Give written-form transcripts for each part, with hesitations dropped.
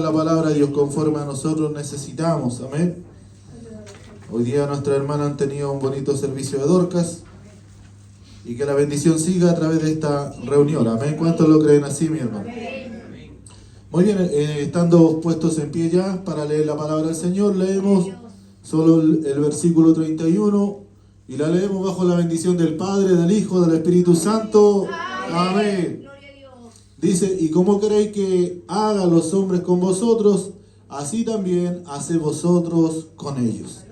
La palabra de Dios conforme a nosotros necesitamos, amén. Hoy día nuestras hermanas han tenido un bonito servicio de Dorcas y que la bendición siga a través de esta reunión, amén. ¿Cuántos lo creen así, mi hermano? Muy bien, estando puestos en pie ya para leer la palabra del Señor, leemos solo el versículo 31 y la leemos bajo la bendición del Padre, del Hijo, del Espíritu Santo, amén. Dice, y como queréis que haga los hombres con vosotros, así también haced vosotros con ellos.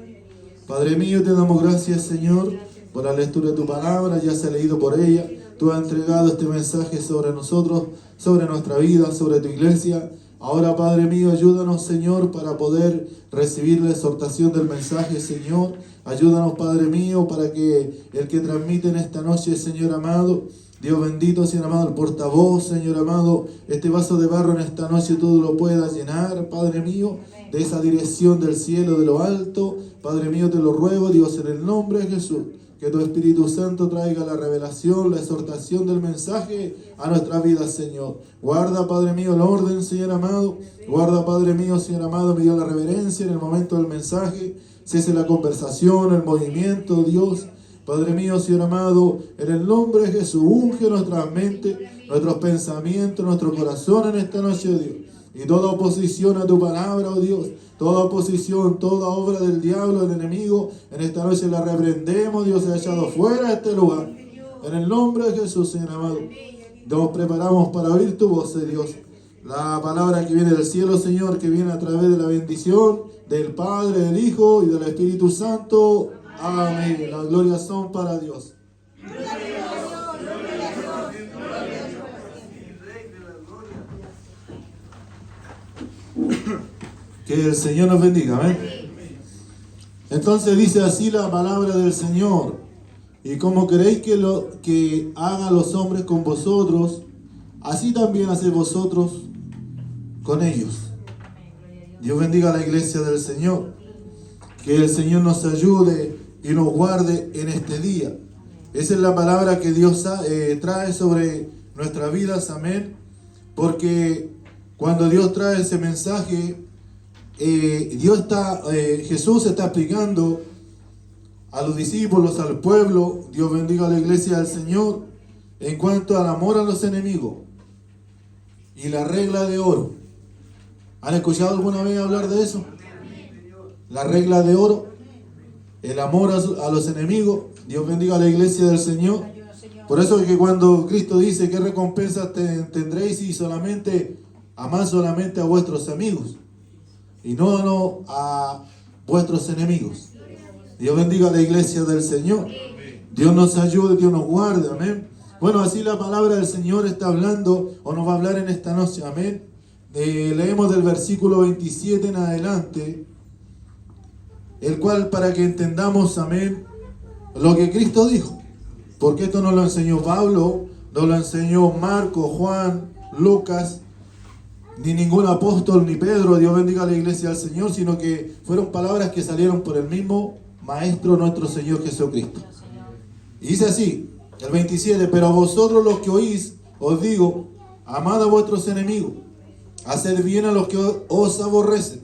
Padre mío, te damos gracias, Señor, por la lectura de tu palabra, ya se ha leído por ella. Tú has entregado este mensaje sobre nosotros, sobre nuestra vida, sobre tu iglesia. Ahora, Padre mío, ayúdanos, Señor, para poder recibir la exhortación del mensaje, Señor. Ayúdanos, Padre mío, para que el que transmite en esta noche, Señor amado, Dios bendito, Señor amado, el portavoz, Señor amado, este vaso de barro en esta noche tú lo puedas llenar, Padre mío, de esa dirección del cielo, de lo alto. Padre mío, te lo ruego, Dios, en el nombre de Jesús, que tu Espíritu Santo traiga la revelación, la exhortación del mensaje a nuestra vida, Señor. Guarda, Padre mío, el orden, Señor amado. Guarda, Padre mío, Señor amado, me dio la reverencia en el momento del mensaje. Cese la conversación, el movimiento, Dios. Padre mío, Señor amado, en el nombre de Jesús, unge nuestra mente, nuestros pensamientos, nuestro corazón en esta noche, Dios. Y toda oposición a tu palabra, oh Dios, toda oposición, toda obra del diablo, del enemigo, en esta noche la reprendemos, Dios, se ha echado fuera de este lugar. En el nombre de Jesús, Señor amado, nos preparamos para oír tu voz, Dios. La palabra que viene del cielo, Señor, que viene a través de la bendición del Padre, del Hijo y del Espíritu Santo. Amén. Las glorias son para Dios. Que el Señor nos bendiga. Amén. Entonces dice así la palabra del Señor. Y como queréis que hagan los hombres con vosotros, así también haced vosotros con ellos. Dios bendiga a la iglesia del Señor. Que el Señor nos ayude y nos guarde en este día. Esa es la palabra que Dios trae sobre nuestras vidas, amén. Porque cuando Dios trae ese mensaje, Jesús está explicando a los discípulos, al pueblo, Dios bendiga a la iglesia del Señor, en cuanto al amor a los enemigos y la regla de oro. ¿Han escuchado alguna vez hablar de eso? La regla de oro. El amor a los enemigos. Dios bendiga a la iglesia del Señor. Por eso es que cuando Cristo dice qué recompensa tendréis si amad solamente a vuestros amigos y no a vuestros enemigos. Dios bendiga a la iglesia del Señor. Dios nos ayude, Dios nos guarde. Amén. Bueno, así la palabra del Señor está hablando o nos va a hablar en esta noche. Amén. Leemos del versículo 27 en adelante, el cual para que entendamos, amén, lo que Cristo dijo. Porque esto no lo enseñó Pablo, no lo enseñó Marco, Juan, Lucas, ni ningún apóstol, ni Pedro, Dios bendiga a la iglesia del Señor, sino que fueron palabras que salieron por el mismo Maestro nuestro Señor Jesucristo. Y dice así, el 27, pero a vosotros los que oís, os digo, amad a vuestros enemigos, haced bien a los que os aborrecen,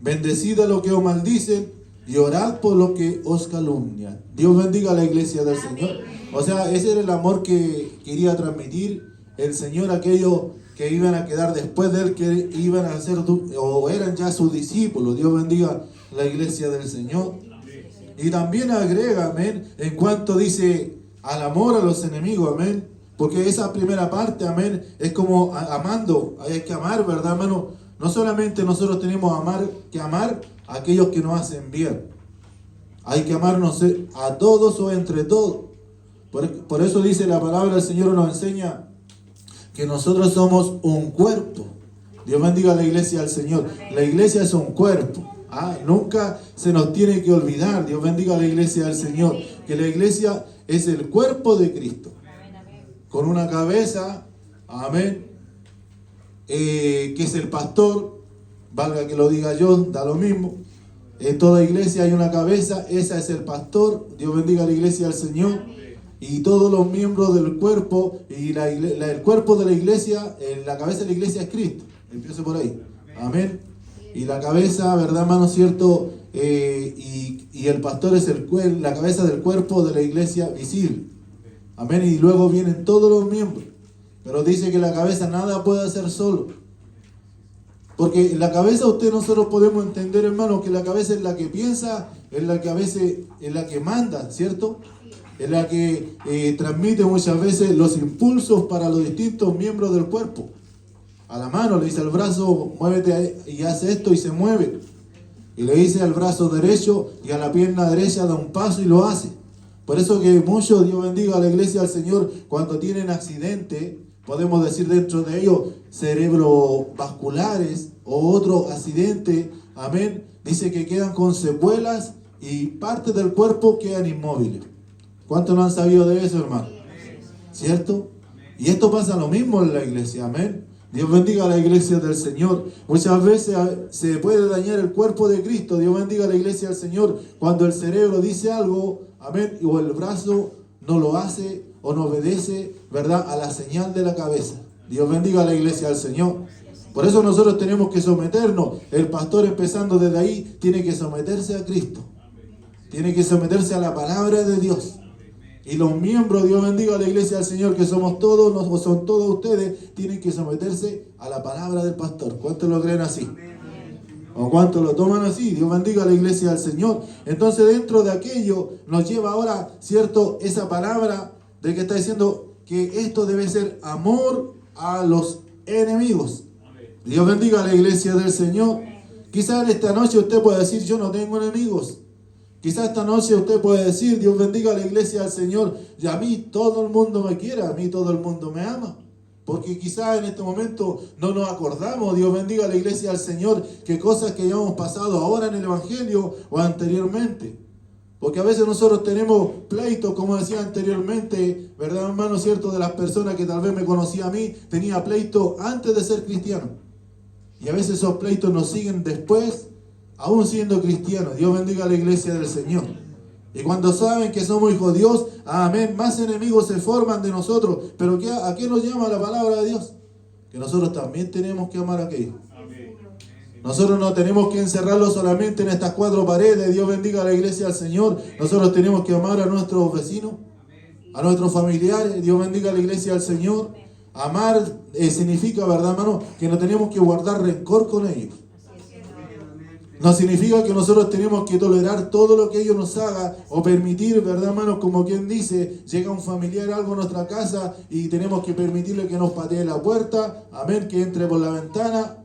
bendecid a los que os maldicen y orad por los que os calumnian. Dios bendiga a la iglesia del Señor. O sea, ese era el amor que quería transmitir el Señor a aquellos que iban a quedar después de él, que iban a ser o eran ya sus discípulos. Dios bendiga a la iglesia del Señor. Y también agrega, amén, en cuanto dice al amor a los enemigos, amén. Porque esa primera parte, amén, es como amando, hay que amar, ¿verdad, hermano? No solamente nosotros tenemos que amar a aquellos que nos hacen bien. Hay que amarnos a todos o entre todos. Por eso dice la palabra del Señor, nos enseña que nosotros somos un cuerpo. Dios bendiga a la iglesia del Señor. La iglesia es un cuerpo. Nunca se nos tiene que olvidar. Dios bendiga a la iglesia del Señor. Que la iglesia es el cuerpo de Cristo. Con una cabeza, amén, que es el pastor, valga que lo diga yo, da lo mismo. En toda iglesia hay una cabeza, esa es el pastor. Dios bendiga a la iglesia del Señor. Y todos los miembros del cuerpo, y el cuerpo de la iglesia, la cabeza de la iglesia es Cristo. Empiezo por ahí. Amén. Y la cabeza, ¿verdad, hermano? ¿Cierto? Y el pastor es la cabeza del cuerpo de la iglesia visible. Amén. Y luego vienen todos los miembros. Pero dice que la cabeza nada puede hacer solo. Porque la cabeza nosotros podemos entender, hermano, que la cabeza es la que piensa, es la que a veces es la que manda, ¿cierto? Es la que transmite muchas veces los impulsos para los distintos miembros del cuerpo. A la mano le dice al brazo, muévete y hace esto y se mueve. Y le dice al brazo derecho y a la pierna derecha da un paso y lo hace. Por eso que muchos, Dios bendiga a la iglesia del Señor, cuando tienen accidente, podemos decir dentro de ellos cerebrovasculares o otro accidente, amén, dice que quedan con secuelas y partes del cuerpo quedan inmóviles. ¿Cuántos no han sabido de eso, hermano? ¿Cierto? Y esto pasa lo mismo en la iglesia, amén. Dios bendiga a la iglesia del Señor. Muchas veces se puede dañar el cuerpo de Cristo. Dios bendiga a la iglesia del Señor cuando el cerebro dice algo, amén, o el brazo no lo hace o no obedece, ¿verdad?, a la señal de la cabeza. Dios bendiga a la iglesia del Señor. Por eso nosotros tenemos que someternos. El pastor, empezando desde ahí, tiene que someterse a Cristo. Tiene que someterse a la palabra de Dios. Y los miembros, Dios bendiga a la iglesia del Señor, que somos todos, o son todos ustedes, tienen que someterse a la palabra del pastor. ¿Cuántos lo creen así? ¿O cuántos lo toman así? Dios bendiga a la iglesia del Señor. Entonces, dentro de aquello, nos lleva ahora, ¿cierto?, esa palabra de que está diciendo que esto debe ser amor a los enemigos. Dios bendiga a la iglesia del Señor. Quizás en esta noche usted puede decir, yo no tengo enemigos. Quizás esta noche usted puede decir, Dios bendiga a la iglesia del Señor, y a mí todo el mundo me quiere, a mí todo el mundo me ama. Porque quizás en este momento no nos acordamos, Dios bendiga a la iglesia del Señor, que cosas que ya hemos pasado ahora en el Evangelio o anteriormente. Porque a veces nosotros tenemos pleitos, como decía anteriormente, ¿verdad, hermano? Cierto, de las personas que tal vez me conocía a mí, tenía pleitos antes de ser cristiano. Y a veces esos pleitos nos siguen después, aún siendo cristianos. Dios bendiga a la iglesia del Señor. Y cuando saben que somos hijos de Dios, amén, más enemigos se forman de nosotros. Pero ¿a qué nos llama la palabra de Dios? Que nosotros también tenemos que amar a aquellos. Nosotros no tenemos que encerrarlos solamente en estas cuatro paredes. Dios bendiga a la iglesia del Señor. Nosotros tenemos que amar a nuestros vecinos, a nuestros familiares. Dios bendiga a la iglesia del Señor. Amar significa, ¿verdad, hermano?, que no tenemos que guardar rencor con ellos. No significa que nosotros tenemos que tolerar todo lo que ellos nos hagan o permitir, ¿verdad, hermano? Como quien dice, llega un familiar algo a nuestra casa y tenemos que permitirle que nos patee la puerta, amén, que entre por la ventana.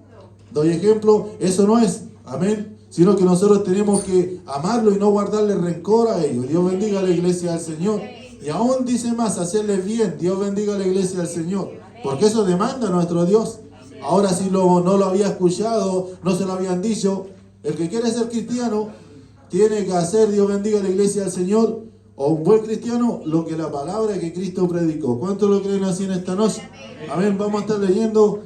Doy ejemplo, eso no es, amén, sino que nosotros tenemos que amarlo y no guardarle rencor a ellos. Dios bendiga a la iglesia del Señor. Y aún dice más, hacerles bien. Dios bendiga a la iglesia del Señor. Porque eso demanda nuestro Dios. Ahora si no lo había escuchado, no se lo habían dicho, el que quiere ser cristiano tiene que hacer, Dios bendiga a la iglesia del Señor, o un buen cristiano, lo que la palabra que Cristo predicó. ¿Cuántos lo creen así en esta noche? Amén. Vamos a estar leyendo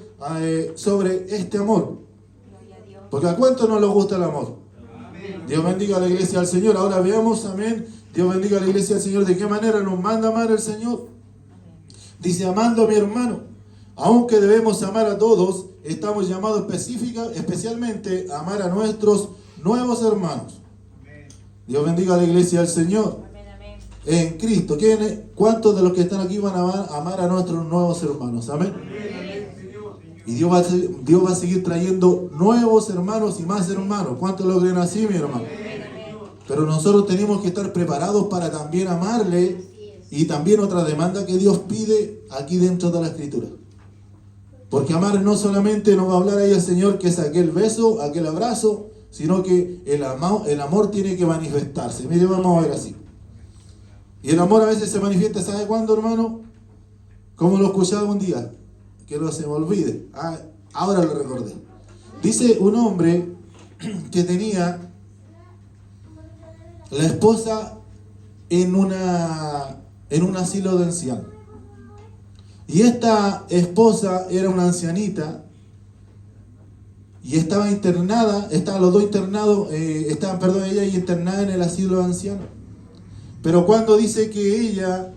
sobre este amor. Porque ¿a cuánto no les gusta el amor? Dios bendiga a la iglesia del Señor. Ahora veamos, amén, Dios bendiga a la iglesia del Señor, de qué manera nos manda amar el Señor. Dice, amando a mi hermano. Aunque debemos amar a todos, estamos llamados especialmente a amar a nuestros nuevos hermanos. Dios bendiga a la iglesia del Señor. En Cristo. ¿Cuántos de los que están aquí van a amar a nuestros nuevos hermanos? Amén. Y Dios va a seguir trayendo nuevos hermanos y más hermanos. ¿Cuántos lo creen así, mi hermano? Pero nosotros tenemos que estar preparados para también amarle. Y también otra demanda que Dios pide aquí dentro de la Escritura. Porque amar no solamente nos va a hablar ahí el Señor que es aquel beso, aquel abrazo, sino que el amor tiene que manifestarse. Mire, vamos a ver así. Y el amor a veces se manifiesta, ¿sabe cuándo, hermano? Como lo escuchaba un día, que no se me olvide. Ahora lo recordé. Dice un hombre que tenía la esposa en un asilo de ancianos. Y esta esposa era una ancianita y estaba internada, estaban los dos internados, ella internada en el asilo de ancianos. Pero cuando dice que ella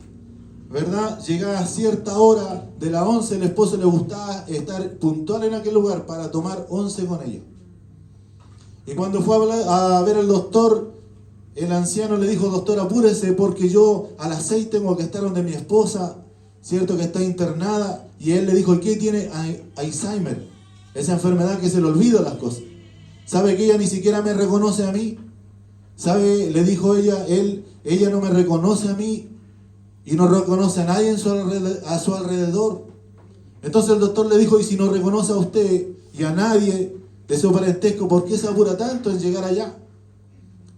¿verdad? Llegaba a cierta hora de las 11, el esposo le gustaba estar puntual en aquel lugar para tomar 11 con ella. Y cuando fue a ver al doctor, el anciano le dijo: doctor, apúrese porque yo a las 6 tengo que estar donde mi esposa, cierto que está internada. Y él le dijo: ¿y qué tiene? Alzheimer, esa enfermedad que se le olvidan las cosas. ¿Sabe que ella ni siquiera me reconoce a mí? ¿Sabe? Le dijo ella, ella no me reconoce a mí y no reconoce a nadie a su alrededor. Entonces el doctor le dijo: y si no reconoce a usted y a nadie de su parentesco, ¿por qué se apura tanto en llegar allá?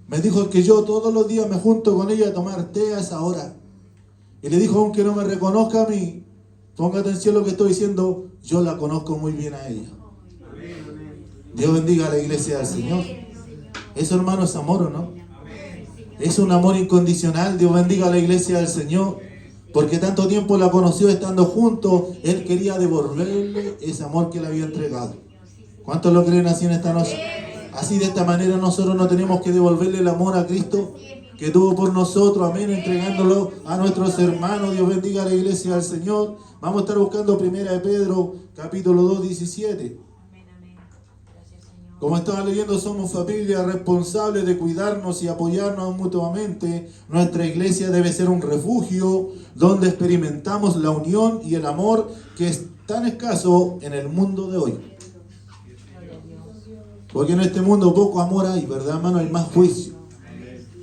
Me dijo que yo todos los días me junto con ella a tomar té a esa hora. Y le dijo: aunque no me reconozca a mí, ponga atención a lo que estoy diciendo, yo la conozco muy bien a ella. Dios bendiga a la iglesia del Señor. Eso, hermano, es amor, ¿o no? Es un amor incondicional. Dios bendiga a la iglesia del Señor. Porque tanto tiempo la conoció estando juntos, Él quería devolverle ese amor que le había entregado. ¿Cuántos lo creen así en esta noche? Así, de esta manera, nosotros no tenemos que devolverle el amor a Cristo que tuvo por nosotros, amén, entregándolo a nuestros hermanos. Dios bendiga a la iglesia del Señor. Vamos a estar buscando 1 de Pedro, capítulo 2, 17. Como estaba leyendo, somos familia responsable de cuidarnos y apoyarnos mutuamente. Nuestra iglesia debe ser un refugio donde experimentamos la unión y el amor que es tan escaso en el mundo de hoy. Porque en este mundo poco amor hay, ¿verdad, hermano? Hay más juicio.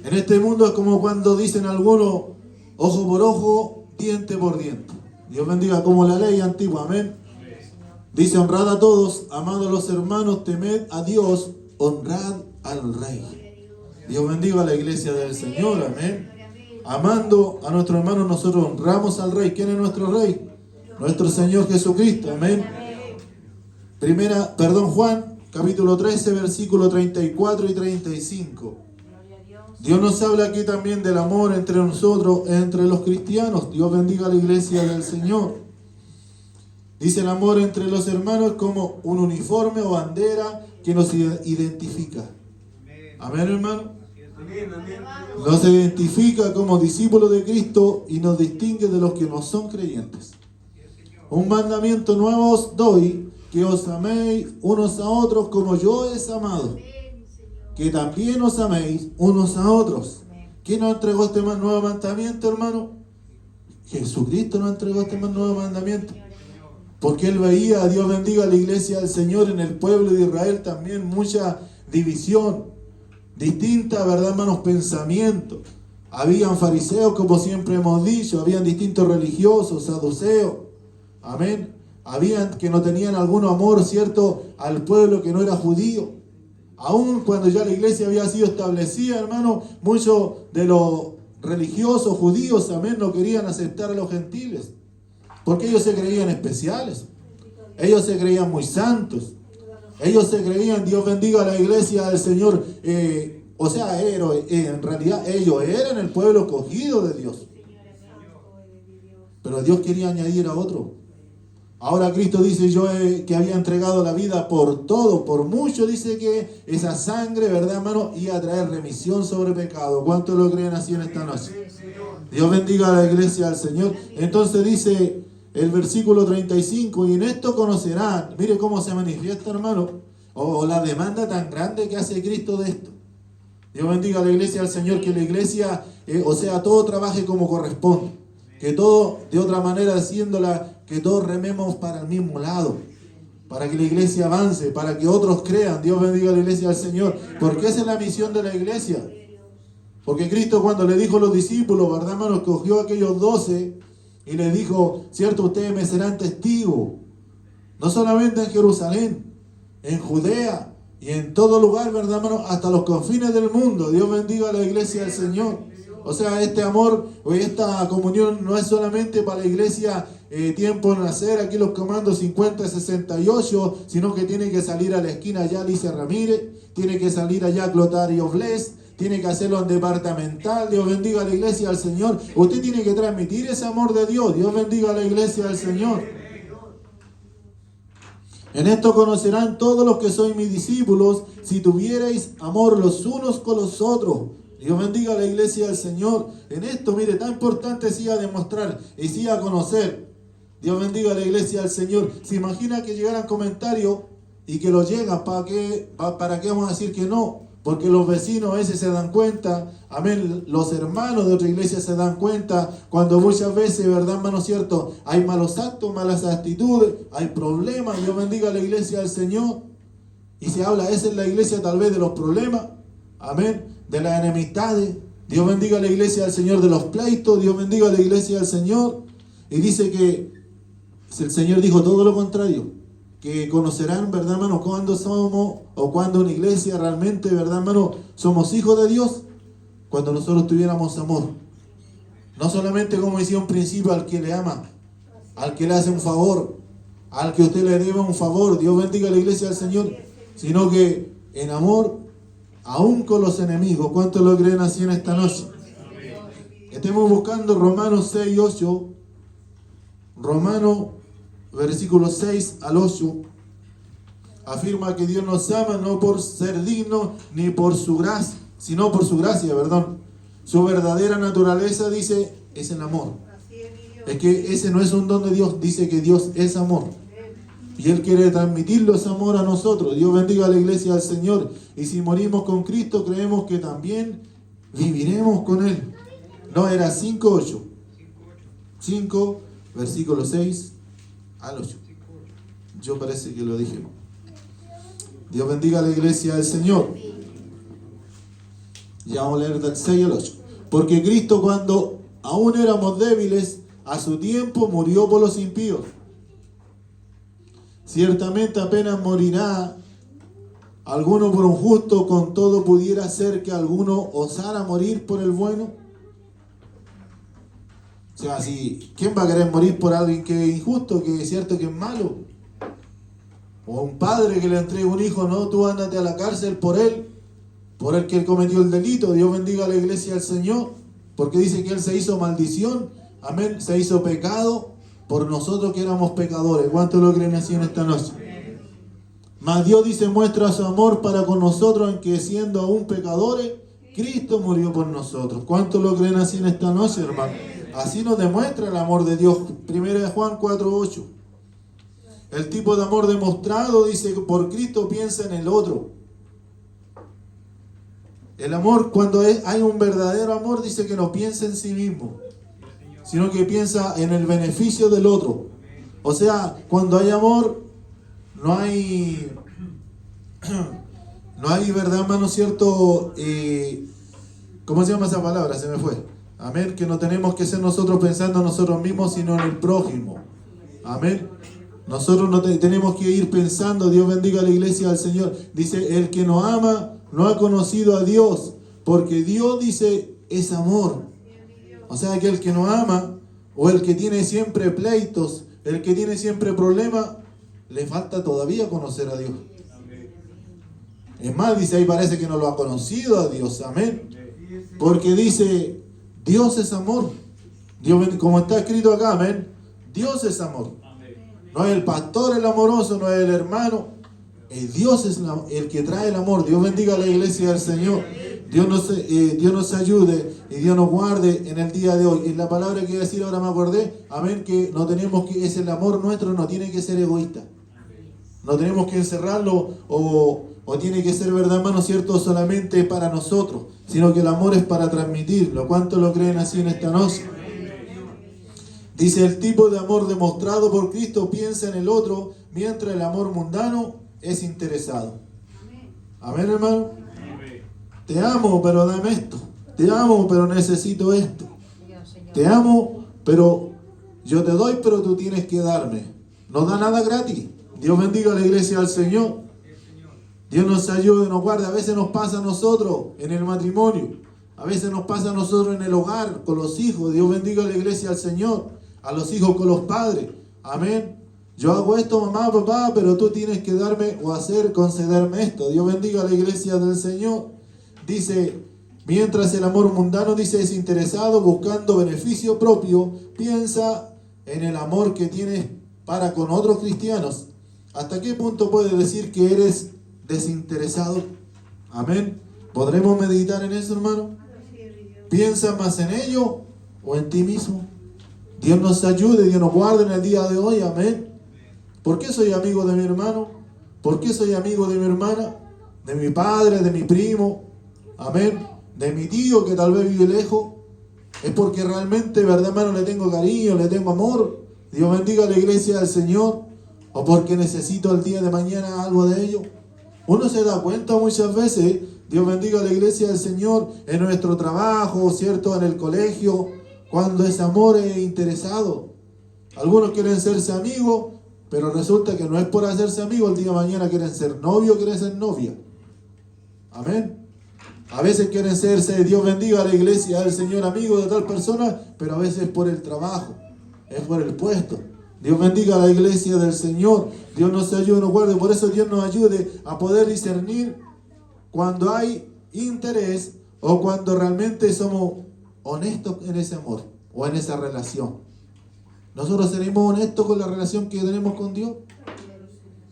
En este mundo es como cuando dicen algunos: ojo por ojo, diente por diente. Dios bendiga, como la ley antigua, amén. Dice: honrad a todos, amad a los hermanos, temed a Dios, honrad al Rey. Dios bendiga a la iglesia del Señor, amén. Amando a nuestro hermano, nosotros honramos al Rey. ¿Quién es nuestro Rey? Nuestro Señor Jesucristo, amén. Juan, capítulo 13, versículo 34 y 35. Dios nos habla aquí también del amor entre nosotros, entre los cristianos. Dios bendiga a la iglesia del Señor. Dice: el amor entre los hermanos como un uniforme o bandera que nos identifica. Amén, hermano. Nos identifica como discípulos de Cristo y nos distingue de los que no son creyentes. Un mandamiento nuevo os doy, que os améis unos a otros como yo os he amado. Que también os améis unos a otros. ¿Quién nos entregó este nuevo mandamiento, hermano? Jesucristo nos entregó este nuevo mandamiento. Porque Él veía, Dios bendiga a la iglesia del Señor, en el pueblo de Israel también mucha división, distinta, ¿verdad, hermanos? Pensamientos. Habían fariseos, como siempre hemos dicho, habían distintos religiosos, saduceos, amén. Habían que no tenían algún amor, ¿cierto?, al pueblo que no era judío. Aún cuando ya la iglesia había sido establecida, hermano, muchos de los religiosos judíos, amén, no querían aceptar a los gentiles. Porque ellos se creían especiales. Ellos se creían muy santos. Ellos se creían, Dios bendiga a la iglesia del Señor. En realidad ellos eran el pueblo escogido de Dios. Pero Dios quería añadir a otro. Ahora Cristo dice: que había entregado la vida por todo, por mucho. Dice que esa sangre, ¿verdad, hermano?, iba a traer remisión sobre pecado. ¿Cuántos lo creen así en esta noche? Dios bendiga a la iglesia del Señor. Entonces dice el versículo 35: y en esto conocerán, mire cómo se manifiesta, hermano, o la demanda tan grande que hace Cristo de esto. Dios bendiga a la iglesia del Señor, que la iglesia, todo trabaje como corresponde, que todo, de otra manera haciéndola, que todos rememos para el mismo lado, para que la iglesia avance, para que otros crean. Dios bendiga a la iglesia del Señor, porque esa es la misión de la iglesia. Porque Cristo, cuando le dijo a los discípulos, ¿verdad, hermano?, escogió a aquellos 12 y les dijo: cierto, ustedes me serán testigos, no solamente en Jerusalén, en Judea y en todo lugar, ¿verdad, hermano?, hasta los confines del mundo. Dios bendiga a la iglesia del Señor. O sea, este amor o esta comunión no es solamente para la iglesia Tiempo de Nacer, aquí los comandos 50-68, sino que tiene que salir a la esquina allá Alicia Ramírez, tiene que salir allá Clotario Bles, tiene que hacerlo en departamental. Dios bendiga a la iglesia del Señor. Usted tiene que transmitir ese amor de Dios. Dios bendiga a la iglesia del Señor. En esto conocerán todos los que sois mis discípulos, si tuvierais amor los unos con los otros. Dios bendiga a la iglesia del Señor. En esto, mire, tan importante sí a demostrar y sí a conocer. Dios bendiga a la iglesia del Señor. ¿Se imagina que llegaran comentarios y que los llegan? ¿Para qué vamos a decir que no? Porque los vecinos a veces se dan cuenta, amén, los hermanos de otra iglesia se dan cuenta cuando muchas veces, ¿verdad, hermano? Cierto, hay malos actos, malas actitudes, hay problemas. Dios bendiga a la iglesia del Señor. Y se habla, esa es la iglesia tal vez de los problemas, amén, de las enemistades. Dios bendiga a la iglesia del Señor de los pleitos. Dios bendiga a la iglesia del Señor. Y dice que el Señor dijo todo lo contrario, que conocerán, ¿verdad, hermano?, cuando somos o cuando una iglesia realmente, ¿verdad, hermano?, somos hijos de Dios, cuando nosotros tuviéramos amor. No solamente, como decía un principio, al que le ama, al que le hace un favor, al que usted le debe un favor. Dios bendiga a la iglesia del Señor, sino que en amor, aún con los enemigos. ¿Cuántos lo creen así en esta noche? Estemos buscando Romanos 6, 8. Romanos, versículos 6 al 8. Afirma que Dios nos ama no por ser digno, ni por su gracia, sino por su gracia, perdón. Su verdadera naturaleza, dice, es el amor. Es que ese no es un don de Dios, dice que Dios es amor. Y Él quiere transmitirlo ese amor a nosotros. Dios bendiga a la iglesia del Señor. Y si morimos con Cristo, creemos que también viviremos con Él. No, era 5, 8. 5, versículo 6 al 8. Yo parece que lo dije. Dios bendiga a la iglesia del Señor. Ya vamos a leer del 6 al 8. Porque Cristo, cuando aún éramos débiles, a su tiempo murió por los impíos. Ciertamente apenas morirá alguno por un justo, con todo pudiera ser que alguno osara morir por el bueno. O sea, ¿quién va a querer morir por alguien que es injusto, que es cierto que es malo? O un padre que le entregue un hijo, no, tú ándate a la cárcel por el que él cometió el delito. Dios bendiga a la iglesia del Señor, porque dice que Él se hizo maldición, amén, se hizo pecado por nosotros que éramos pecadores. ¿Cuántos lo creen así en esta noche? Mas Dios, dice, muestra su amor para con nosotros en que siendo aún pecadores, Cristo murió por nosotros. ¿Cuántos lo creen así en esta noche, hermano? Así nos demuestra el amor de Dios. 1 Juan 4:8. El tipo de amor demostrado, dice, por Cristo piensa en el otro. El amor, cuando hay un verdadero amor, dice que no piensa en sí mismo, sino que piensa en el beneficio del otro. O sea, cuando hay amor, no hay, verdad, hermano, cierto, ¿cómo se llama esa palabra? Se me fue. Amén, que no tenemos que ser nosotros pensando en nosotros mismos, sino en el prójimo. Amén. Nosotros no tenemos que ir pensando, Dios bendiga a la iglesia del Señor. Dice, el que no ama, no ha conocido a Dios, porque Dios, dice, es amor. O sea que el que no ama, o el que tiene siempre pleitos, el que tiene siempre problemas, le falta todavía conocer a Dios. Es más, dice ahí, parece que no lo ha conocido a Dios. Amén. Porque dice, Dios es amor. Dios, como está escrito acá, amén. Dios es amor. No es el pastor el amoroso, no es el hermano. Dios es el que trae el amor. Dios bendiga a la iglesia del Señor. Dios nos ayude y Dios nos guarde en el día de hoy. Y la palabra que iba a decir ahora me acordé, amén, que no tenemos que, es el amor nuestro, no tiene que ser egoísta. No tenemos que encerrarlo o tiene que ser, verdad, hermano, cierto, solamente para nosotros, sino que el amor es para transmitirlo. ¿Cuántos lo creen así en esta noche? Dice, el tipo de amor demostrado por Cristo piensa en el otro, mientras el amor mundano es interesado. Amén, hermano. Te amo, pero dame esto. Te amo, pero necesito esto. Te amo, pero yo te doy, pero tú tienes que darme. No da nada gratis. Dios bendiga a la iglesia del Señor. Dios nos ayude, nos guarde. A veces nos pasa a nosotros en el matrimonio. A veces nos pasa a nosotros en el hogar, con los hijos. Dios bendiga a la iglesia del Señor. A los hijos con los padres. Amén. Yo hago esto, mamá, papá, pero tú tienes que darme o concederme esto. Dios bendiga a la iglesia del Señor. Dice, mientras el amor mundano, dice, es interesado, buscando beneficio propio, piensa en el amor que tienes para con otros cristianos. ¿Hasta qué punto puedes decir que eres desinteresado? Amén. ¿Podremos meditar en eso, hermano? ¿Piensas más en ello o en ti mismo? Dios nos ayude, Dios nos guarde en el día de hoy, amén. ¿Por qué soy amigo de mi hermano? ¿Por qué soy amigo de mi hermana? De mi padre, de mi primo, amén. De mi tío que tal vez vive lejos. Es porque realmente, verdad, hermano, le tengo cariño, le tengo amor. Dios bendiga a la iglesia del Señor. O porque necesito el día de mañana algo de ello. Uno se da cuenta muchas veces, Dios bendiga a la iglesia del Señor, en nuestro trabajo, ¿cierto? En el colegio, cuando ese amor es interesado. Algunos quieren hacerse amigos, pero resulta que no es por hacerse amigos, el día de mañana quieren ser novio, quieren ser novia. Amén. A veces quieren serse, Dios bendiga a la iglesia del Señor, amigo de tal persona, pero a veces es por el trabajo, es por el puesto. Dios bendiga a la iglesia del Señor. Dios nos ayude, nos guarde. Por eso Dios nos ayude a poder discernir cuando hay interés o cuando realmente somos honestos en ese amor o en esa relación. Nosotros seremos honestos con la relación que tenemos con Dios.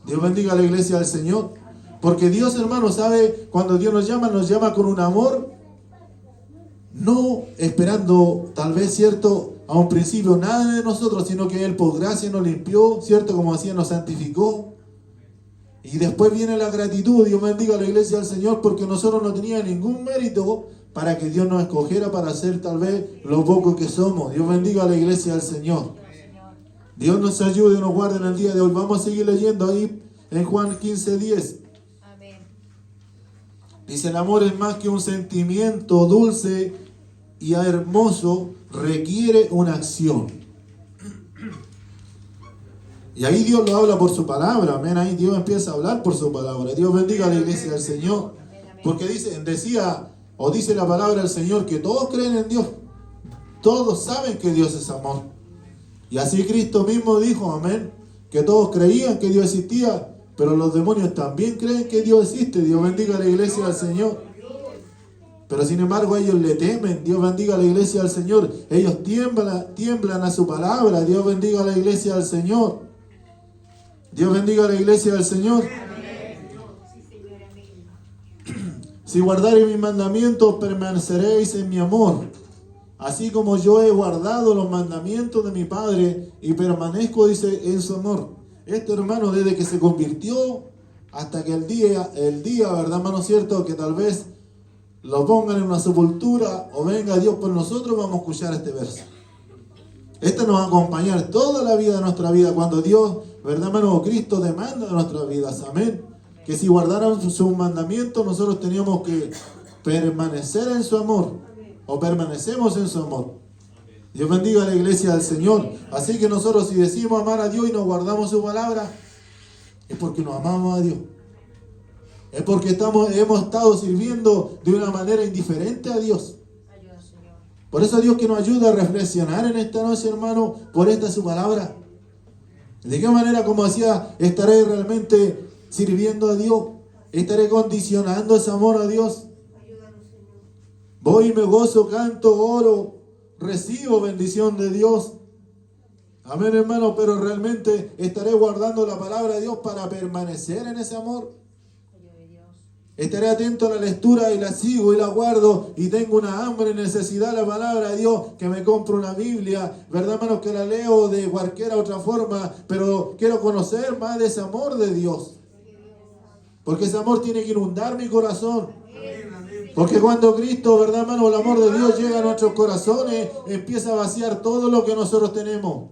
Dios bendiga a la iglesia del Señor. Porque Dios, hermano, sabe, cuando Dios nos llama con un amor, no esperando tal vez, cierto, a un principio nada de nosotros, sino que Él por gracia nos limpió, cierto, como decía, nos santificó. Y después viene la gratitud. Dios bendiga a la iglesia del Señor, porque nosotros no teníamos ningún mérito para que Dios nos escogiera para ser tal vez lo poco que somos. Dios bendiga a la iglesia del Señor. Dios nos ayude y nos guarde en el día de hoy. Vamos a seguir leyendo ahí en Juan 15:10. Dice: el amor es más que un sentimiento dulce y hermoso, requiere una acción. Y ahí Dios lo habla por su palabra, amén. Ahí Dios empieza a hablar por su palabra. Dios bendiga a la iglesia del Señor. Porque dice la palabra del Señor que todos creen en Dios. Todos saben que Dios es amor. Y así Cristo mismo dijo, amén, que todos creían que Dios existía. Pero los demonios también creen que Dios existe. Dios bendiga a la iglesia del Señor. Pero sin embargo ellos le temen. Dios bendiga a la iglesia del Señor. Ellos tiemblan a su palabra. Dios bendiga a la iglesia del Señor. Dios bendiga a la iglesia del Señor. Si guardareis mis mandamientos, permaneceréis en mi amor. Así como yo he guardado los mandamientos de mi Padre y permanezco, dice, en su amor. Este hermano, desde que se convirtió hasta que el día, ¿verdad, hermano? Cierto, que tal vez lo pongan en una sepultura o venga Dios por nosotros, vamos a escuchar este verso. Este nos va a acompañar toda la vida de nuestra vida cuando Dios, ¿verdad, hermano? Cristo demanda de nuestras vidas, amén. Que si guardaran sus mandamientos, nosotros teníamos que permanecer en su amor o permanecemos en su amor. Dios bendiga a la iglesia del Señor. Así que nosotros, si decimos amar a Dios y nos guardamos su palabra, es porque nos amamos a Dios. Es porque hemos estado sirviendo de una manera indiferente a Dios. Por eso Dios que nos ayuda a reflexionar en esta noche, hermano, por esta su palabra. ¿De qué manera, como decía, estaré realmente sirviendo a Dios? ¿Estaré condicionando ese amor a Dios? Voy y me gozo, canto, oro, recibo bendición de Dios. Amén, hermano, pero realmente estaré guardando la palabra de Dios para permanecer en ese amor. Estaré atento a la lectura y la sigo y la guardo y tengo una hambre, necesidad de la palabra de Dios, que me compro una Biblia, ¿verdad, hermano? Que la leo de cualquier otra forma, pero quiero conocer más de ese amor de Dios. Porque ese amor tiene que inundar mi corazón. Porque cuando Cristo, ¿verdad, hermano? El amor de Dios llega a nuestros corazones, empieza a vaciar todo lo que nosotros tenemos.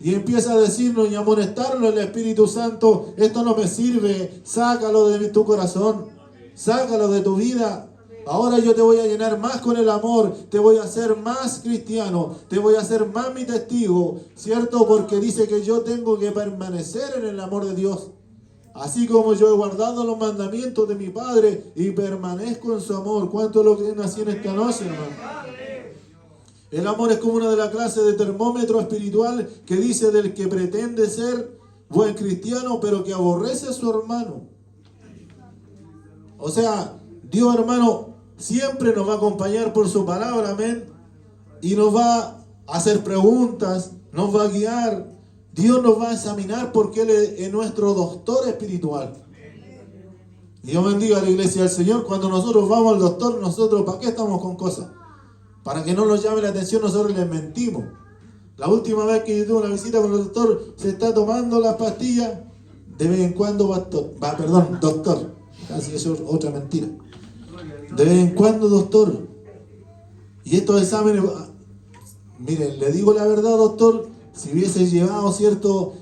Y empieza a decirnos y a amonestarnos el Espíritu Santo: esto no me sirve, sácalo de tu corazón, sácalo de tu vida. Ahora yo te voy a llenar más con el amor, te voy a hacer más cristiano, te voy a hacer más mi testigo, ¿cierto? Porque dice que yo tengo que permanecer en el amor de Dios. Así como yo he guardado los mandamientos de mi Padre y permanezco en su amor. ¿Cuánto lo creen así en esta noche, hermano? El amor es como una de las clases de termómetro espiritual que dice del que pretende ser buen cristiano, pero que aborrece a su hermano. O sea, Dios, hermano, siempre nos va a acompañar por su palabra, amén. Y nos va a hacer preguntas, nos va a guiar. Dios nos va a examinar porque Él es nuestro doctor espiritual. Dios bendiga a la iglesia del Señor. Cuando nosotros vamos al doctor, nosotros, ¿para qué estamos con cosas? Para que no nos llame la atención, nosotros les mentimos. La última vez que yo tuve una visita con el doctor, se está tomando las pastillas. De vez en cuando, doctor. Casi eso es otra mentira. De vez en cuando, doctor. Y estos exámenes, miren, le digo la verdad, doctor, si hubiese llevado, ¿cierto?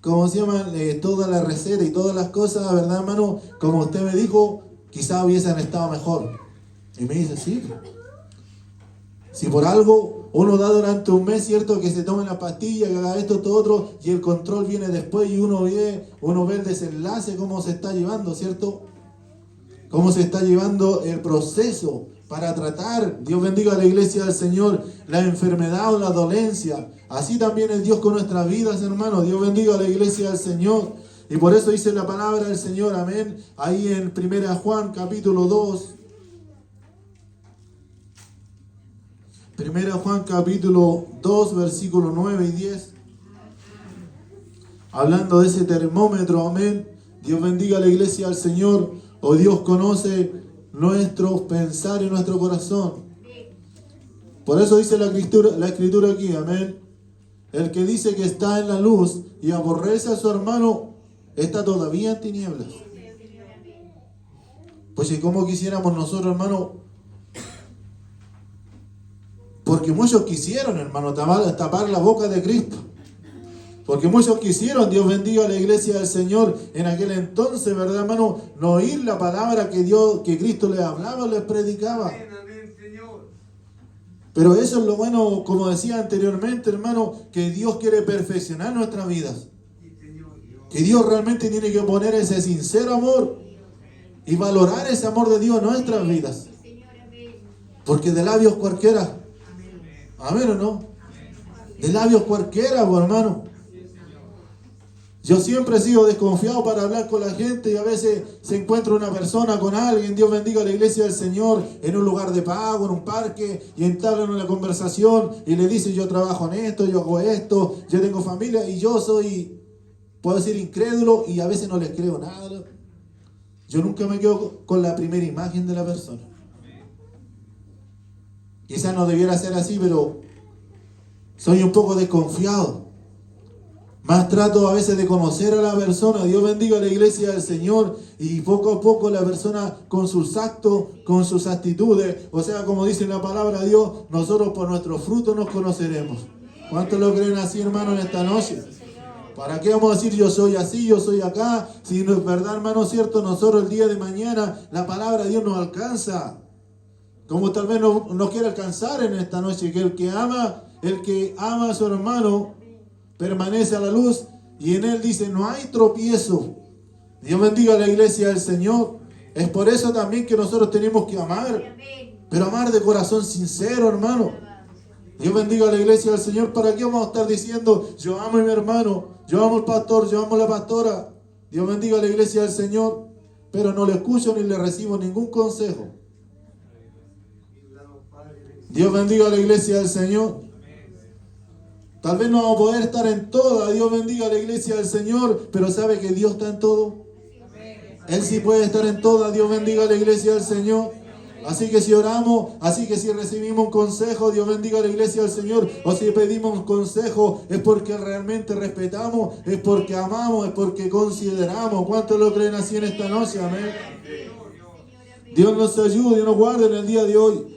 ¿Cómo se llama? Toda la receta y todas las cosas, ¿verdad, hermano? Como usted me dijo, quizás hubiesen estado mejor. Y me dice, sí. Si por algo uno da durante un mes, ¿cierto? Que se tome la pastilla, que haga esto, todo otro, y el control viene después y uno ve el desenlace, cómo se está llevando, ¿cierto? Cómo se está llevando el proceso para tratar, Dios bendiga a la iglesia del Señor, la enfermedad o la dolencia. Así también es Dios con nuestras vidas, hermanos. Dios bendiga a la iglesia del Señor. Y por eso dice la palabra del Señor, amén. Ahí en 1 Juan capítulo 2. 1 Juan capítulo 2, versículos 9 y 10. Hablando de ese termómetro, amén. Dios bendiga a la iglesia del Señor. O Dios conoce nuestros pensar y nuestro corazón. Por eso dice la escritura aquí, amén. El que dice que está en la luz y aborrece a su hermano, está todavía en tinieblas. Pues si como quisiéramos nosotros, hermano, porque muchos quisieron, hermano, tapar la boca de Cristo. Porque muchos quisieron, Dios bendiga a la iglesia del Señor, en aquel entonces, ¿verdad, hermano? No oír la palabra que Cristo les hablaba, les predicaba. Pero eso es lo bueno, como decía anteriormente, hermano, que Dios quiere perfeccionar nuestras vidas. Que Dios realmente tiene que poner ese sincero amor y valorar ese amor de Dios en nuestras vidas. Porque de labios cualquiera, amén o no, de labios cualquiera, hermano. Yo siempre he sido desconfiado para hablar con la gente y a veces se encuentra una persona con alguien, Dios bendiga a la iglesia del Señor, en un lugar de pago, en un parque, y entablan una conversación y le dice, yo trabajo en esto, yo hago esto, yo tengo familia y yo soy, puedo decir, incrédulo y a veces no les creo nada. Yo nunca me quedo con la primera imagen de la persona. Quizás no debiera ser así, pero soy un poco desconfiado. Más trato a veces de conocer a la persona. Dios bendiga a la iglesia del Señor. Y poco a poco la persona con sus actos, con sus actitudes. O sea, como dice la palabra de Dios, nosotros por nuestros frutos nos conoceremos. ¿Cuántos lo creen así, hermano, en esta noche? ¿Para qué vamos a decir yo soy así, yo soy acá? Si no es verdad, hermano, cierto, nosotros el día de mañana la palabra de Dios nos alcanza. Como tal vez nos quiere alcanzar en esta noche. Que el que ama a su hermano permanece a la luz y en él dice no hay tropiezo. Dios bendiga a la iglesia del Señor. Es por eso también que nosotros tenemos que amar, pero amar de corazón sincero, hermano. Dios bendiga a la iglesia del Señor. ¿Para qué vamos a estar diciendo yo amo a mi hermano, yo amo al pastor, yo amo a la pastora? Dios bendiga a la iglesia del Señor, pero no le escucho ni le recibo ningún consejo. Dios bendiga a la iglesia del Señor. Tal vez no vamos a poder estar en toda. Dios bendiga a la iglesia del Señor, pero ¿sabe que Dios está en todo? Él sí puede estar en toda. Dios bendiga a la iglesia del Señor. Así que si oramos, así que si recibimos un consejo, Dios bendiga a la iglesia del Señor, o si pedimos un consejo, es porque realmente respetamos, es porque amamos, es porque consideramos. ¿Cuántos lo creen así en esta noche? Amén. Dios nos ayude y nos guarde en el día de hoy.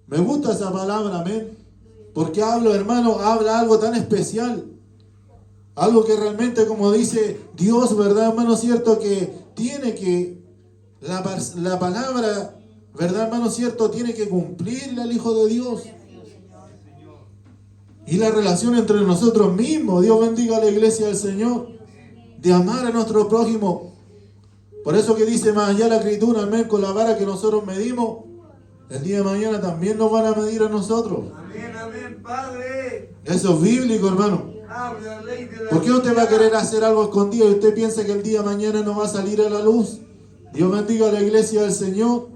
Me gusta esa palabra, amén. Porque habla algo tan especial. Algo que realmente, como dice Dios, ¿verdad, hermano? Cierto que tiene que, la palabra, ¿verdad, hermano? Cierto, tiene que cumplirle al Hijo de Dios. Y la relación entre nosotros mismos. Dios bendiga a la iglesia del Señor. De amar a nuestro prójimo. Por eso que dice más allá la escritura, amén, con la vara que nosotros medimos, el día de mañana también nos van a medir a nosotros. Amén, amén, Padre. Eso es bíblico, hermano. ¿Por qué usted va a querer hacer algo escondido y usted piensa que el día de mañana no va a salir a la luz? Dios bendiga a la iglesia del Señor.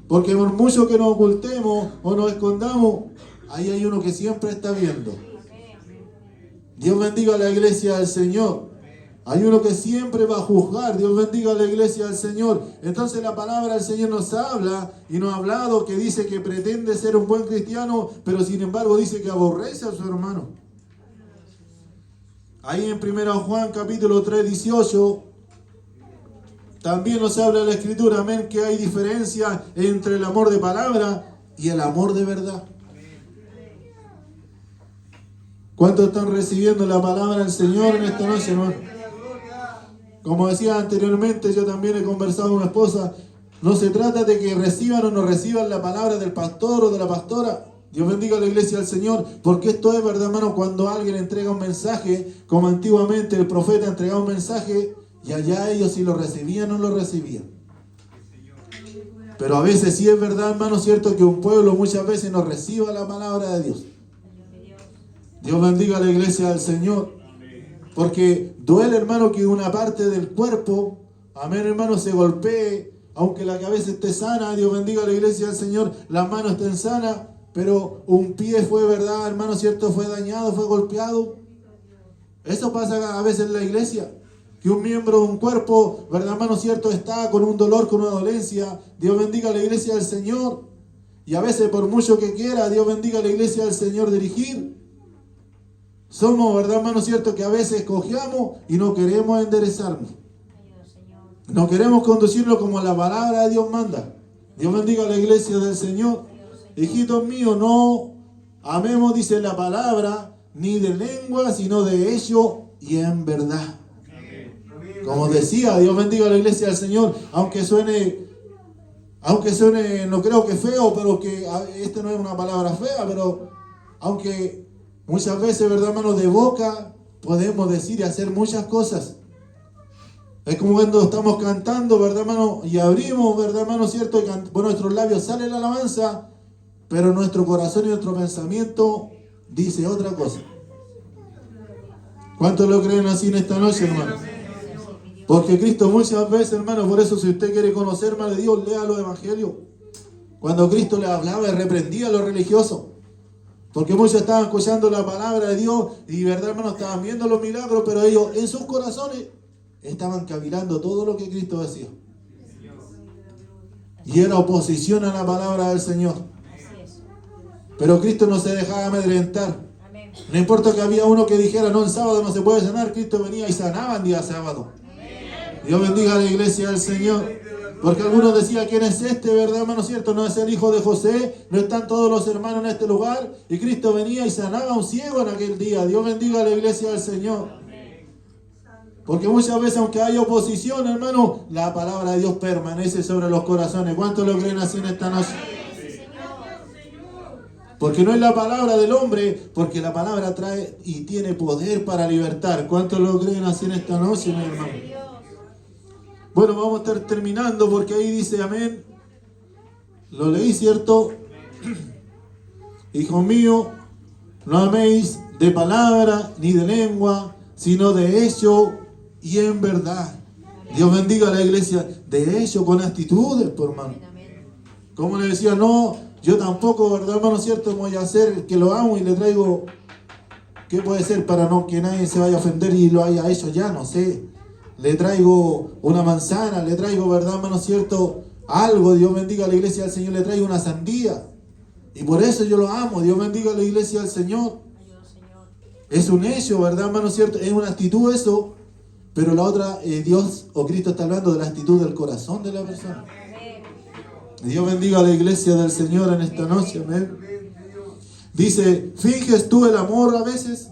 Porque por mucho que nos ocultemos o nos escondamos, ahí hay uno que siempre está viendo. Dios bendiga a la iglesia del Señor. Hay uno que siempre va a juzgar. Dios bendiga a la iglesia del Señor. Entonces la palabra del Señor nos habla y nos ha hablado que dice que pretende ser un buen cristiano, pero sin embargo dice que aborrece a su hermano. Ahí en 1 Juan capítulo 3, 18, también nos habla la Escritura, amén, que hay diferencia entre el amor de palabra y el amor de verdad. ¿Cuántos están recibiendo la palabra del Señor en esta noche, hermano? Como decía anteriormente, yo también he conversado con mi esposa. No se trata de que reciban o no reciban la palabra del pastor o de la pastora. Dios bendiga a la iglesia del Señor, porque esto es verdad, hermano, cuando alguien entrega un mensaje, como antiguamente el profeta entregaba un mensaje, y allá ellos si lo recibían o no lo recibían. Pero a veces sí es verdad, hermano, cierto, que un pueblo muchas veces no reciba la palabra de Dios. Dios bendiga a la iglesia del Señor. Porque duele, hermano, que una parte del cuerpo, amén, hermano, se golpee, aunque la cabeza esté sana. Dios bendiga a la iglesia del Señor, las manos estén sanas, pero un pie fue, verdad, hermano, cierto, fue dañado, fue golpeado. Eso pasa a veces en la iglesia, que un miembro de un cuerpo, verdad, hermano, cierto, está con un dolor, con una dolencia. Dios bendiga a la iglesia del Señor. Y a veces, por mucho que quiera, Dios bendiga a la iglesia del Señor dirigir, somos, verdad, hermano, cierto, que a veces cojeamos y no queremos enderezarnos. No queremos conducirlo como la palabra de Dios manda. Dios bendiga a la iglesia del Señor. Hijitos míos, no amemos, dice la palabra, ni de lengua, sino de hecho y en verdad. Como decía, Dios bendiga a la iglesia del Señor, aunque suene, no creo que feo, pero que este no es una palabra fea, pero aunque muchas veces, verdad, hermano, de boca podemos decir y hacer muchas cosas. Es como cuando estamos cantando, verdad, hermano, y abrimos, verdad, hermano, cierto, y por nuestros labios sale la alabanza, pero nuestro corazón y nuestro pensamiento dice otra cosa. ¿Cuántos lo creen así en esta noche, hermano? Porque Cristo muchas veces, hermano, por eso si usted quiere conocer más de Dios, lea los evangelios. Cuando Cristo le hablaba y reprendía a los religiosos. Porque muchos estaban escuchando la palabra de Dios y, verdad, hermano, estaban viendo los milagros, pero ellos en sus corazones estaban cavilando todo lo que Cristo decía. Y era oposición a la palabra del Señor. Pero Cristo no se dejaba amedrentar. No importa que había uno que dijera, no, el sábado no se puede sanar, Cristo venía y sanaba en día sábado. Dios bendiga a la iglesia del Señor. Porque algunos decían, ¿quién es este, verdad, hermano, cierto? No es el hijo de José, no están todos los hermanos en este lugar. Y Cristo venía y sanaba a un ciego en aquel día. Dios bendiga a la iglesia del Señor. Porque muchas veces, aunque haya oposición, hermano, la palabra de Dios permanece sobre los corazones. ¿Cuántos lo creen así en esta noche? Porque no es la palabra del hombre, porque la palabra trae y tiene poder para libertar. ¿Cuántos lo creen así en esta noche, mi hermano? Bueno, vamos a estar terminando porque ahí dice, amén. Lo leí, ¿cierto? Hijo mío, no améis de palabra ni de lengua, sino de hecho y en verdad. Dios bendiga a la iglesia. De hecho, con actitudes, por hermano. Como le decía, no, yo tampoco, verdad, hermano, cierto, voy a hacer que lo amo y le traigo, ¿qué puede ser para no que nadie se vaya a ofender y lo haya hecho ya? No sé. Le traigo una manzana, le traigo, verdad, hermano, cierto, algo. Dios bendiga a la iglesia del Señor, le traigo una sandía. Y por eso yo lo amo. Dios bendiga a la iglesia del Señor. Es un hecho, verdad, hermano, cierto, es una actitud eso. Pero la otra, Dios o Cristo está hablando de la actitud del corazón de la persona. Dios bendiga a la iglesia del Señor en esta noche, amén. Dice, ¿finges tú el amor a veces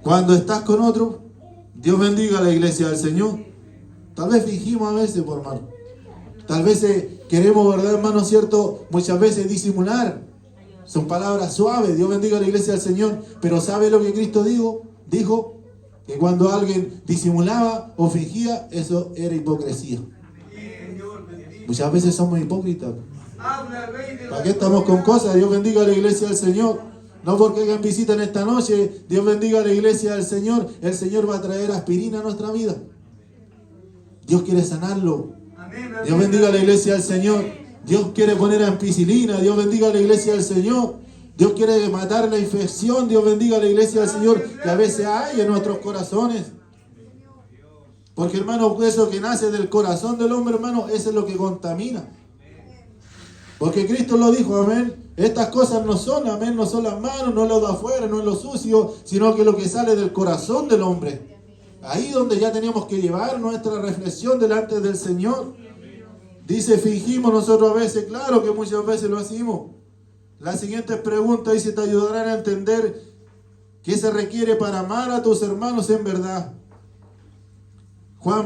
cuando estás con otro? Dios bendiga a la iglesia del Señor. Tal vez fingimos a veces, por hermano. Tal vez queremos, verdad, hermano, cierto, muchas veces disimular. Son palabras suaves. Dios bendiga a la iglesia del Señor. Pero ¿sabe lo que Cristo dijo? Que cuando alguien disimulaba o fingía, eso era hipocresía. Muchas veces somos hipócritas. ¿Para qué estamos con cosas? Dios bendiga a la iglesia del Señor. No porque hagan visita en esta noche, Dios bendiga a la iglesia del Señor. El Señor va a traer aspirina a nuestra vida. Dios quiere sanarlo. Dios bendiga a la iglesia del Señor. Dios quiere poner ampicilina. Dios bendiga a la iglesia del Señor. Dios quiere matar la infección. Dios bendiga a la iglesia del Señor que a veces hay en nuestros corazones. Porque, hermano, eso que nace del corazón del hombre, hermano, eso es lo que contamina. Porque Cristo lo dijo, amén. Estas cosas no son, amén, no son las manos, no es lo de afuera, no es lo sucio, sino que lo que sale del corazón del hombre. Ahí donde ya tenemos que llevar nuestra reflexión delante del Señor. Dice, fingimos nosotros a veces, claro que muchas veces lo hacemos. La siguiente pregunta dice, te ayudarán a entender qué se requiere para amar a tus hermanos en verdad.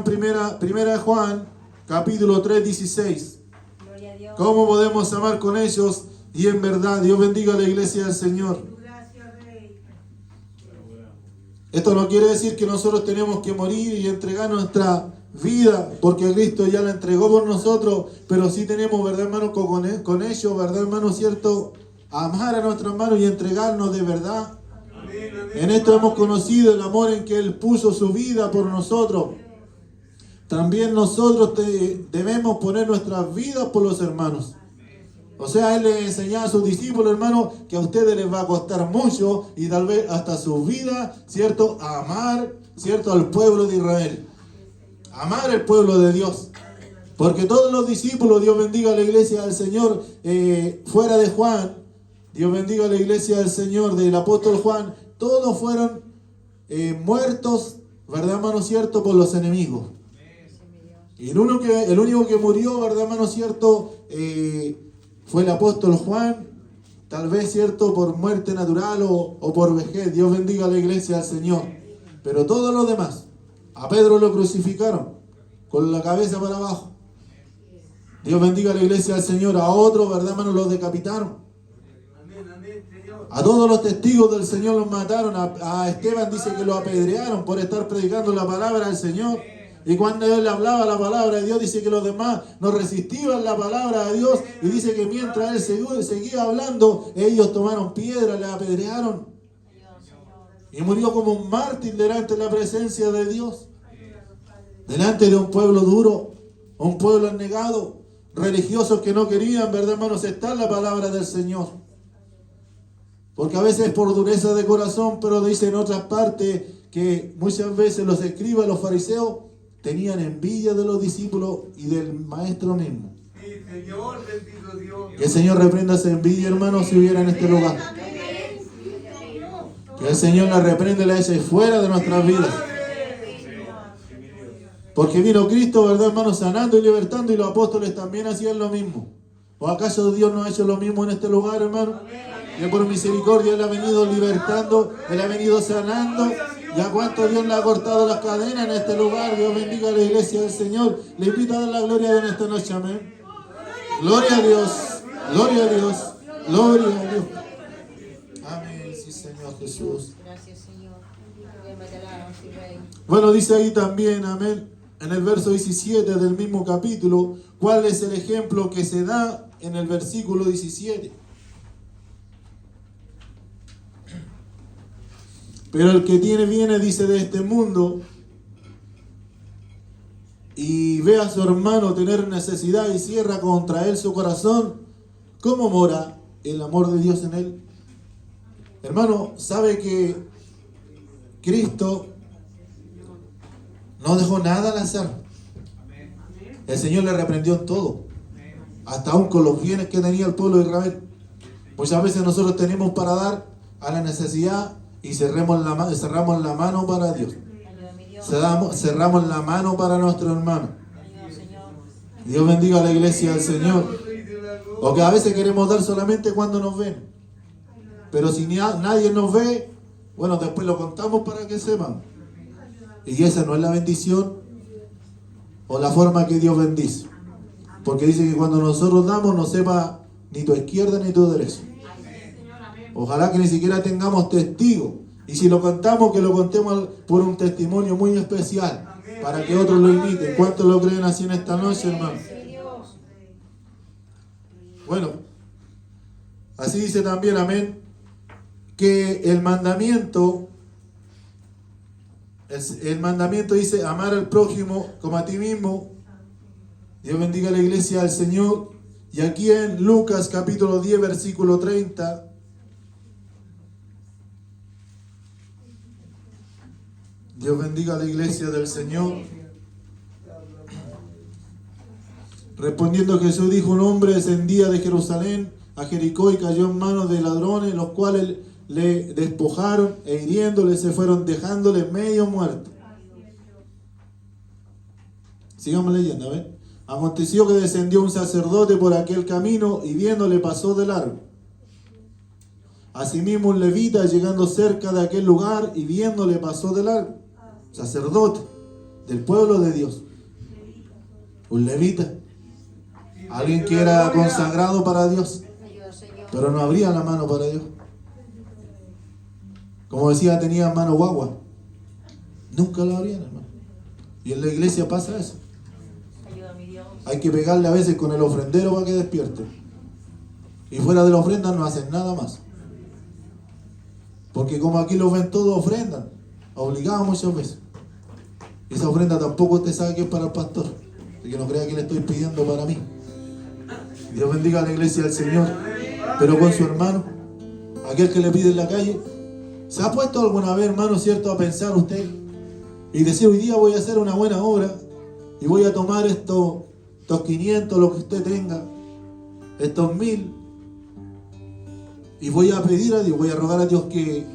Primera de Juan, capítulo 3, 16. Gloria a Dios. ¿Cómo podemos amar con ellos? Y en verdad, Dios bendiga a la iglesia del Señor. Esto no quiere decir que nosotros tenemos que morir y entregar nuestra vida, porque Cristo ya la entregó por nosotros, pero sí tenemos, ¿verdad, hermano? Con ellos, ¿verdad, hermano? Cierto, amar a nuestros hermanos y entregarnos de verdad. En esto hemos conocido el amor en que Él puso su vida por nosotros. También nosotros debemos poner nuestras vidas por los hermanos. O sea, Él le enseñaba a sus discípulos, hermanos, que a ustedes les va a costar mucho y tal vez hasta su vida, ¿cierto? A amar, ¿cierto? Al pueblo de Israel. Amar al pueblo de Dios. Porque todos los discípulos, Dios bendiga a la iglesia del Señor, fuera de Juan, Dios bendiga a la iglesia del Señor, del apóstol Juan, todos fueron muertos, ¿verdad, hermano, cierto? Por los enemigos. Y el único que murió, ¿verdad, hermano, cierto? Fue el apóstol Juan, tal vez, cierto, por muerte natural o por vejez. Dios bendiga a la iglesia del Señor. Pero todos los demás, a Pedro lo crucificaron con la cabeza para abajo. Dios bendiga a la iglesia del Señor. A otros, ¿verdad, hermano? Los decapitaron. A todos los testigos del Señor los mataron. A Esteban dice que lo apedrearon por estar predicando la palabra del Señor. Y cuando él hablaba la palabra de Dios, dice que los demás no resistían la palabra de Dios. Y dice que mientras él seguía hablando, ellos tomaron piedra, le apedrearon. Y murió como un mártir delante de la presencia de Dios. Delante de un pueblo duro, un pueblo negado, religiosos que no querían, ¿verdad, hermano? Aceptar la palabra del Señor. Porque a veces por dureza de corazón, pero dice en otras partes que muchas veces los escribas, los fariseos, tenían envidia de los discípulos y del maestro mismo. Sí, Señor, bendito Dios. Que el Señor reprenda esa envidia, hermano, si hubiera en este lugar. Que el Señor la reprenda y la eche fuera de nuestras vidas. Porque vino Cristo, ¿verdad, hermano? Sanando y libertando, y los apóstoles también hacían lo mismo. ¿O acaso Dios no ha hecho lo mismo en este lugar, hermano? Que por misericordia Él ha venido libertando, Él ha venido sanando. ¿Y a cuánto Dios le ha cortado las cadenas en este lugar? Dios bendiga a la iglesia del Señor. Le invito a dar la gloria a Dios en esta noche, amén. Gloria a Dios, gloria a Dios, gloria a Dios. Amén, sí, Señor Jesús. Gracias, Señor. Te alabamos, Rey. Bueno, dice ahí también, amén, en el verso 17 del mismo capítulo, ¿cuál es el ejemplo que se da en el versículo 17? Pero el que viene, dice, de este mundo y ve a su hermano tener necesidad y cierra contra él su corazón, ¿cómo mora el amor de Dios en él? Hermano, sabe que Cristo no dejó nada al azar. El Señor le reprendió en todo, hasta aún con los bienes que tenía el pueblo de Israel. Muchas veces nosotros tenemos para dar a la necesidad y cerramos la mano para Dios. Cerramos la mano para nuestro hermano. Dios bendiga a la iglesia del Señor. O que a veces queremos dar solamente cuando nos ven. Pero si nadie nos ve, bueno, después lo contamos para que sepan. Y esa no es la bendición o la forma que Dios bendice. Porque dice que cuando nosotros damos, no sepa ni tu izquierda ni tu derecha. Ojalá que ni siquiera tengamos testigos. Y si lo contamos, que lo contemos por un testimonio muy especial, para que otros lo imiten. ¿Cuántos lo creen así en esta noche, hermano? Bueno, así dice también, amén, que el mandamiento dice amar al prójimo como a ti mismo. Dios bendiga a la iglesia del Señor. Y aquí en Lucas capítulo 10 versículo 30, Dios bendiga a la iglesia del Señor. Respondiendo Jesús dijo: un hombre descendía de Jerusalén a Jericó y cayó en manos de ladrones, los cuales le despojaron e hiriéndole se fueron, dejándole medio muerto. Sigamos leyendo, a ver. Aconteció que descendió un sacerdote por aquel camino y viéndole pasó de largo. Asimismo un levita llegando cerca de aquel lugar y viéndole pasó de largo. Sacerdote del pueblo de Dios. Un levita. Alguien que era consagrado para Dios. Ayuda, Señor. Pero no abría la mano para Dios. Como decía, tenía mano guagua. Nunca la abrían, hermano. Y en la iglesia pasa eso. Ayuda, mi Dios. Hay que pegarle a veces con el ofrendero para que despierte. Y fuera de la ofrenda no hacen nada más. Porque como aquí los ven todos, ofrendan. Obligados muchas veces. Y esa ofrenda tampoco usted sabe que es para el pastor. Así que no crea que le estoy pidiendo para mí. Dios bendiga a la iglesia del Señor. Pero con su hermano, aquel que le pide en la calle, ¿se ha puesto alguna vez, hermano, cierto, a pensar usted? Y decir, hoy día voy a hacer una buena obra y voy a tomar estos 500, lo que usted tenga, estos 1000, y voy a pedir a Dios, voy a rogar a Dios que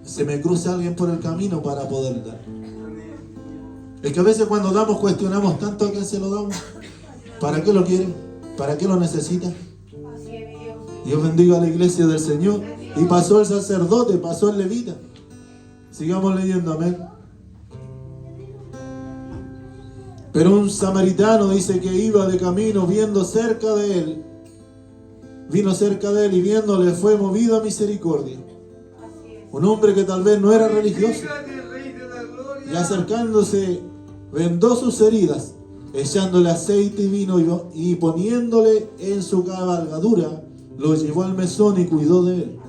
se me cruce alguien por el camino para poder dar. Es que a veces cuando damos cuestionamos tanto a quién se lo damos. ¿Para qué lo quieren? ¿Para qué lo necesitan? Dios bendiga a la iglesia del Señor. Y pasó el sacerdote, pasó el levita. Sigamos leyendo, amén. Pero un samaritano dice que iba de camino viendo cerca de él. Vino cerca de él y viéndole fue movido a misericordia. Un hombre que tal vez no era religioso. Y acercándose, vendó sus heridas, echándole aceite y vino y poniéndole en su cabalgadura, lo llevó al mesón y cuidó de él.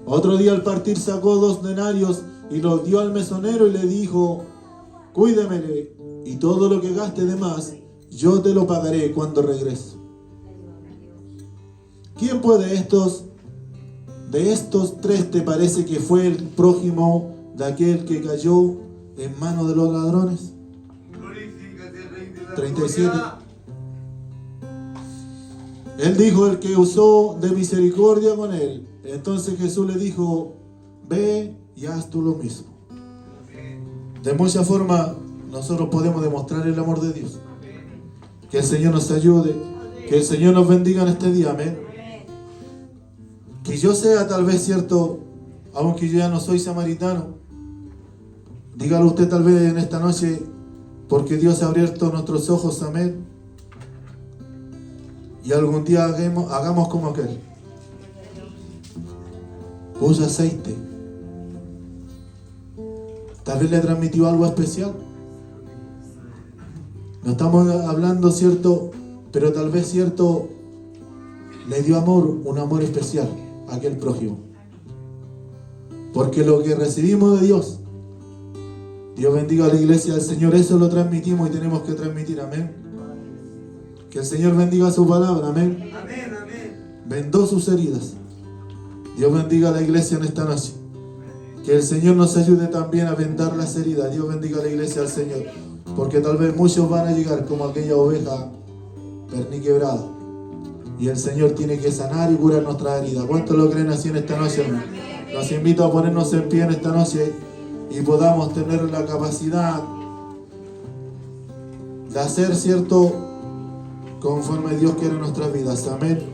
Otro día al partir sacó 2 denarios y los dio al mesonero y le dijo: cuídemele, y todo lo que gaste de más, yo te lo pagaré cuando regrese. ¿Quién pues de estos 3 te parece que fue el prójimo de aquel que cayó en manos de los ladrones? 37. Él dijo: el que usó de misericordia con él. Entonces Jesús le dijo: ve y haz tú lo mismo. De muchas formas nosotros podemos demostrar el amor de Dios. Que el Señor nos ayude, que el Señor nos bendiga en este día, amén. Que yo sea tal vez cierto, aunque yo ya no soy samaritano, dígalo usted tal vez en esta noche, porque Dios ha abierto nuestros ojos, amén. Y algún día hagamos como aquel. Puso aceite. Tal vez le transmitió algo especial. No estamos hablando, cierto, pero tal vez, cierto, le dio amor, un amor especial a aquel prójimo. Porque lo que recibimos de Dios, Dios bendiga a la iglesia del Señor, eso lo transmitimos y tenemos que transmitir, amén. Que el Señor bendiga su palabra, amén. Amén, amén. Vendó sus heridas. Dios bendiga a la iglesia en esta noche. Que el Señor nos ayude también a vendar las heridas. Dios bendiga a la iglesia del Señor. Porque tal vez muchos van a llegar como aquella oveja perniquebrada. Y el Señor tiene que sanar y curar nuestras heridas. ¿Cuántos lo creen así en esta noche, hermano? Los invito a ponernos en pie en esta noche y podamos tener la capacidad de hacer, cierto, conforme Dios quiere en nuestras vidas. Amén.